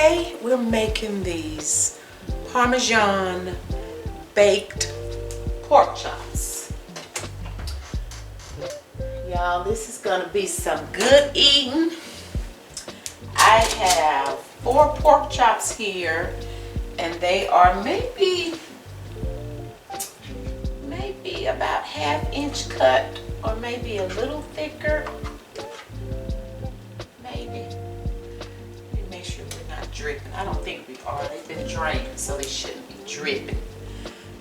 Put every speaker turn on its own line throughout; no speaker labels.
Today we're making these Parmesan baked pork chops. Y'all, this is gonna be some good eating. I have 4 pork chops here, and they are maybe about 1/2 inch cut, or maybe a little thicker. Maybe. Let me make sure we're not dripping. I don't think we are. They've been drained, so they shouldn't be dripping.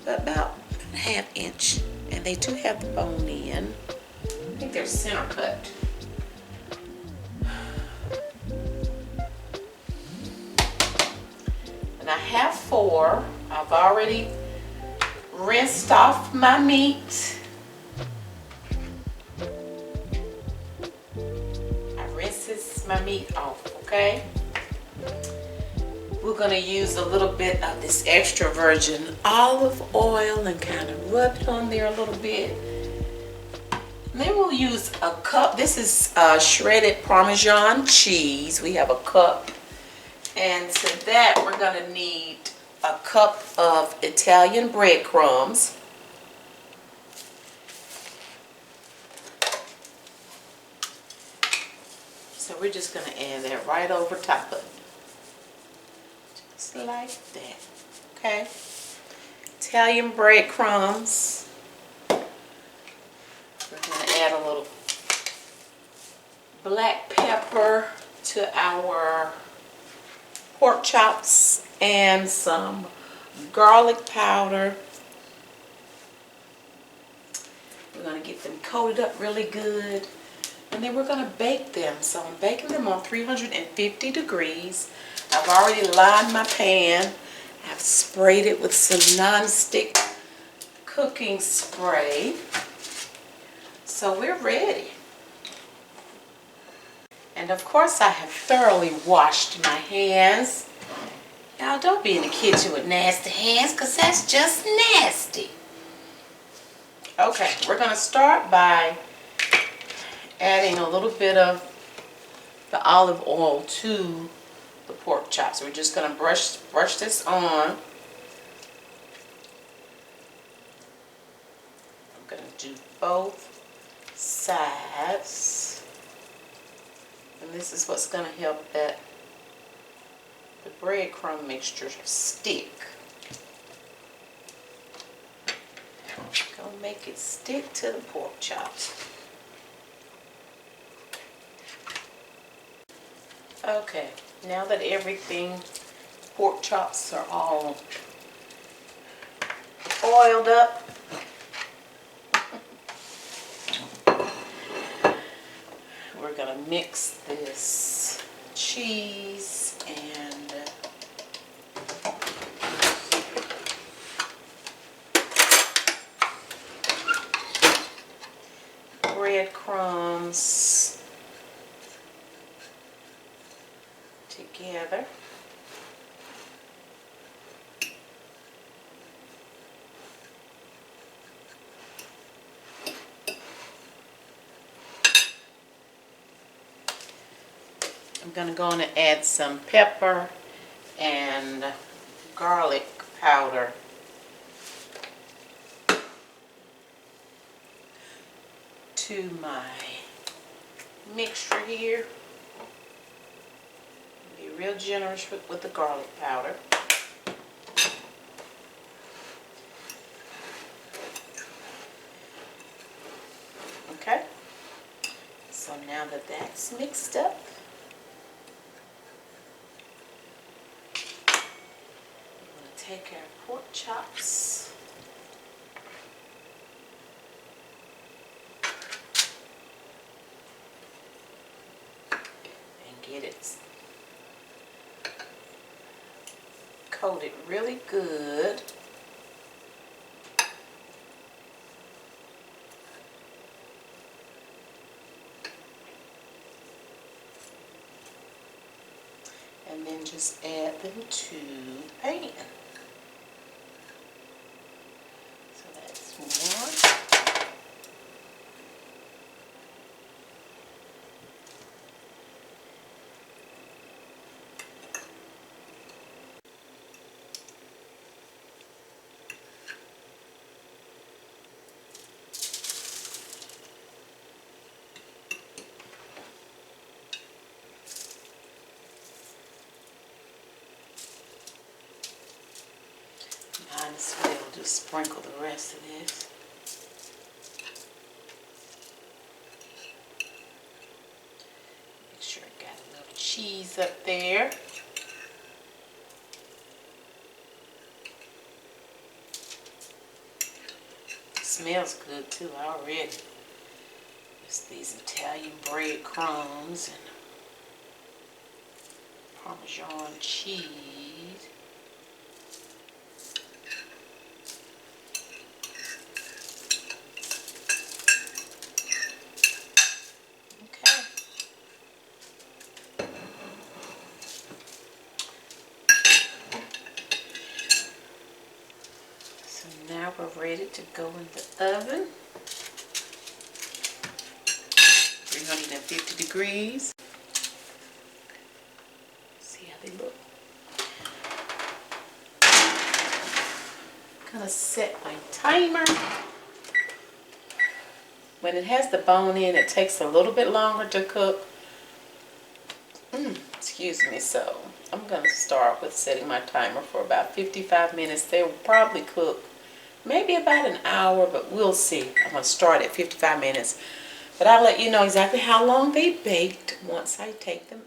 But about 1/2 inch, and they do have the bone in. I think they're center cut. And I have 4. I've already rinsed off my meat. I rinses my meat off, okay? We're gonna use a little bit of this extra virgin olive oil and kind of rub it on there a little bit. And then we'll use a cup. This is shredded Parmesan cheese. We have a cup. And to that, we're gonna need a cup of Italian breadcrumbs. So we're just gonna add that right over top of it. Just like that, okay? Italian breadcrumbs. We're gonna add a little black pepper to our pork chops and some garlic powder. We're going to get them coated up really good, and then we're going to bake them. So I'm baking them on 350 degrees. I've already lined my pan. I've sprayed it with some non-stick cooking spray. So we're ready. And of course I have thoroughly washed my hands. Y'all, don't be in the kitchen with nasty hands, because that's just nasty. Okay, we're going to start by adding a little bit of the olive oil to the pork chops. We're just going to brush this on. I'm going to do both sides. And this is what's going to help the breadcrumb mixture stick. Gonna make it stick to the pork chops. Okay, now that everything, pork chops are all oiled up, we're gonna mix this cheese and breadcrumbs together. I'm going to go on and add some pepper and garlic powder to my mixture here. Be real generous with the garlic powder. Okay, so now that that's mixed up, we're going to take our pork chops and get it coated really good. And then just add them to the pan. So that's one. might as well just sprinkle the rest of this. Make sure I got a little cheese up there. It smells good too already. It's these Italian bread crumbs and Parmesan cheese. Okay. So now we're ready to go in the oven. 350 degrees. See how they look. I'm gonna set my timer. When it has the bone in, it takes a little bit longer to cook. Excuse me. So I'm gonna start with setting my timer for about 55 minutes. They will probably cook maybe about an hour, but we'll see. I'm gonna start at 55 minutes. But I'll let you know exactly how long they baked once I take them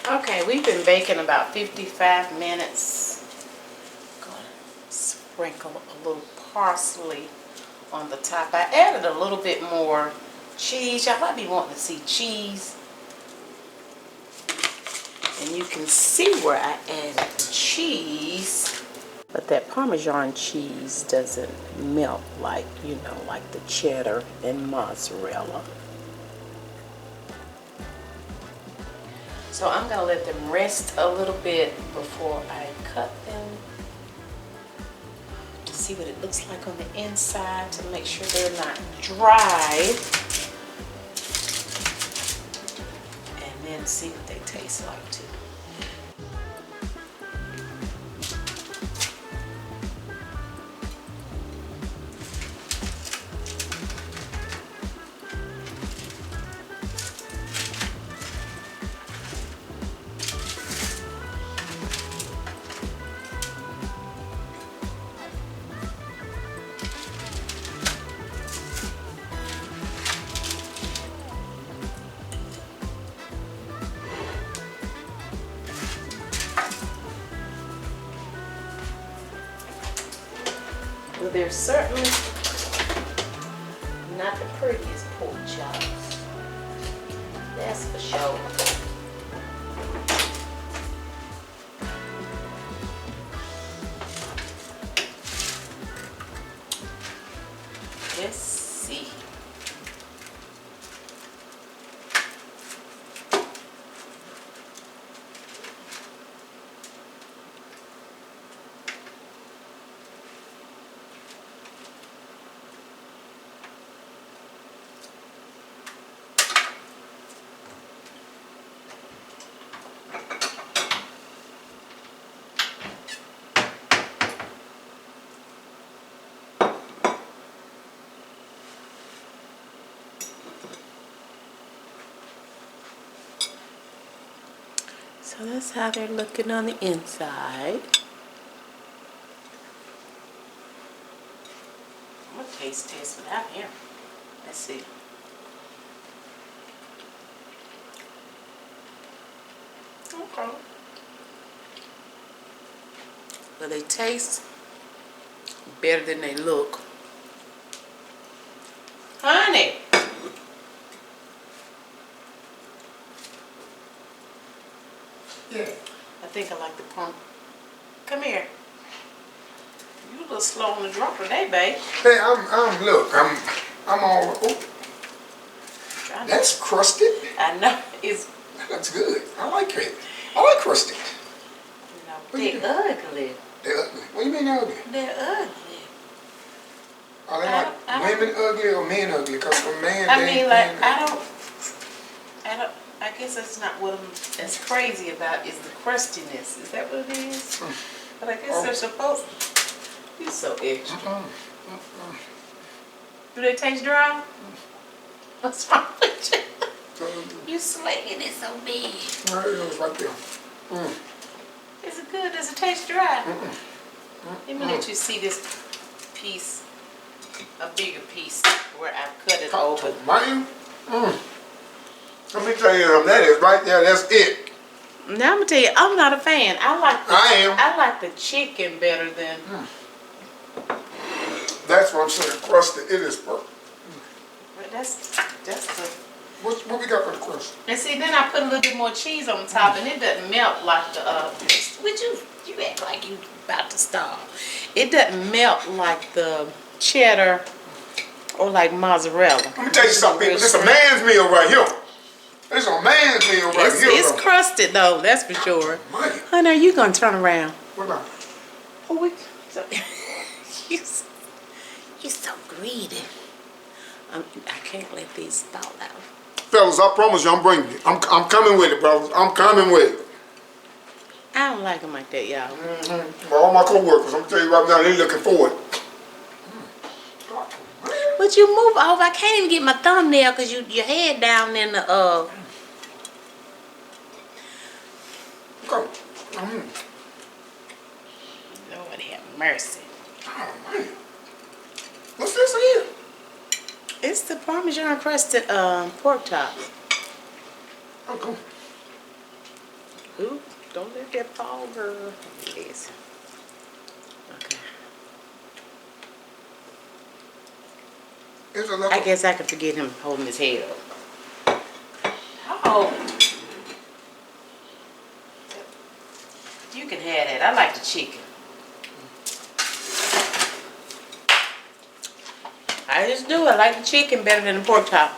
out. Okay, we've been baking about 55 minutes. I'm going to sprinkle a little parsley on the top. I added a little bit more cheese. Y'all might be wanting to see cheese. And you can see where I added the cheese. But that Parmesan cheese doesn't melt like, you know, like the cheddar and mozzarella. So I'm going to let them rest a little bit before I cut them. To see what it looks like on the inside, to make sure they're not dry. And then see what they taste like too. Well, they're certainly not the prettiest pork chops. That's for sure. Let's see. So that's how they're looking on the inside. I'm gonna taste test without him. Let's see. Okay. Well, they taste better than they look. Honey!
Yeah.
I think I like the pump. Come here. You a little slow on the draw today, babe.
Hey, I'm all. Oh, that's crusted.
I know it's.
That looks good. I like it. I like crusted.
No, they're ugly.
They're ugly. What do you mean ugly?
They're ugly.
Are they like women ugly or men ugly? Because for man,
I mean, like I don't. I guess that's not what I'm as crazy about. Is the crustiness? Is that what it is? But I guess they're supposed. You're so extra. Do they taste dry? What's wrong with you? You slinging it so big?
Right, it was right there.
Is it good? Does it taste dry? Let me let you see this piece, a bigger piece, where I've cut it open.
Man, let me tell you something. That is right there. That's it.
Now I'm gonna tell you, I'm not a fan. I like the chicken better than.
That's what I'm saying. Crusted. It is perfect.
But that's the.
What we got for the crust?
And see, then I put a little bit more cheese on top, and it doesn't melt like the. Would you act like you about to starve? It doesn't melt like the cheddar or like mozzarella.
Let me tell you something, people. This is a man's meal right here. This is a man's meal right here.
It's crusted though, that's for sure.
Money.
Honey, are you gonna turn around?
What about?
Oh, you so greedy. I can't let these fall out.
Fellas, I promise you, I'm bringing it. I'm coming with it, brothers. I'm coming with it.
I don't like them like that, y'all.
Well, all my co-workers, I'm gonna tell you right now, they're looking for it.
But you move over. I can't even get my thumbnail because your head down in the
Come.
Lord have mercy.
Oh man. What's this here?
It's the Parmesan Crusted pork chop.
Oh, cool.
Ooh, don't let that fall, girl. It is. Okay. I guess I could forget him holding his head up. Oh. You can have that. I like the chicken. I just do. I like the chicken better than the pork chop.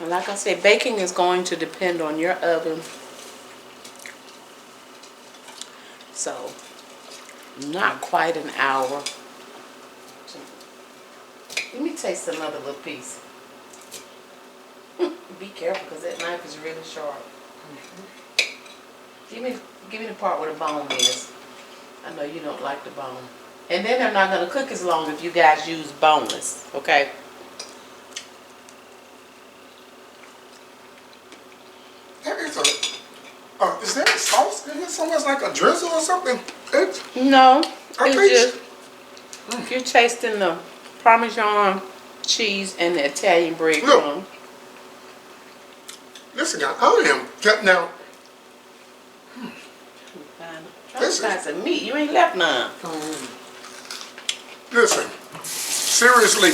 And like I said, baking is going to depend on your oven. So, not quite an hour. Let me taste another little piece. Be careful because that knife is really sharp. Give me the part where the bone is. I know you don't like the bone. And then they're not going to cook as long if you guys use boneless, okay?
That is is that a sauce? Is it almost like a drizzle or something?
No, it's just, you're tasting the Parmesan cheese and the Italian breadcrumb.
Listen, guys, I am cutting out.
Trying to find some meat. You ain't left none.
Listen, seriously,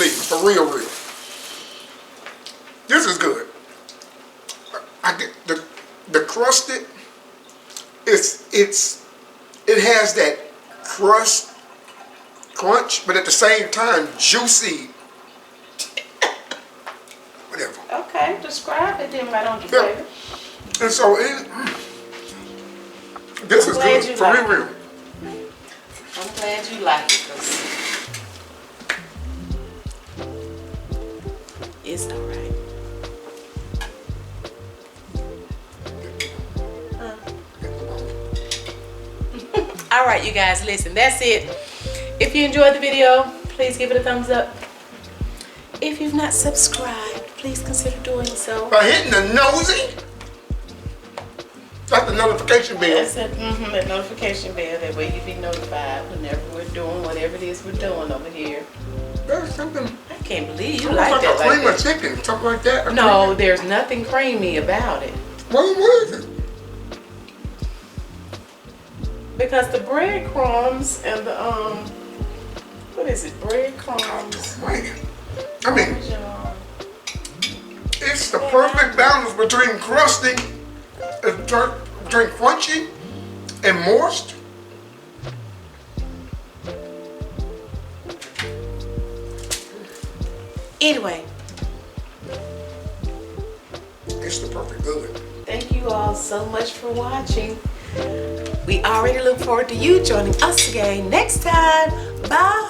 for real. This is good. I get the crusted. It has that crunch, but at the same time juicy. Whatever.
Okay, describe it then. Why don't you flavor?
And so this is good for real.
I'm glad you like it. It's alright. Alright, you guys, listen, that's it. If you enjoyed the video, please give it a thumbs up. If you've not subscribed, please consider doing so.
By hitting the nosy. That's the notification bell.
That's it, that notification bell. That way you be notified whenever we're doing whatever it is we're doing over here.
There's something.
I can't believe you like that.
Like a cream of chicken, something like that.
No, there's nothing creamy about it.
What is it?
Because the breadcrumbs and the what is it? Breadcrumbs.
Man. I mean, it's the perfect balance between crusty, between crunchy and moist.
Anyway,
it's the perfect good.
thank you all so much for watching. We already look forward to you joining us again next time. Bye.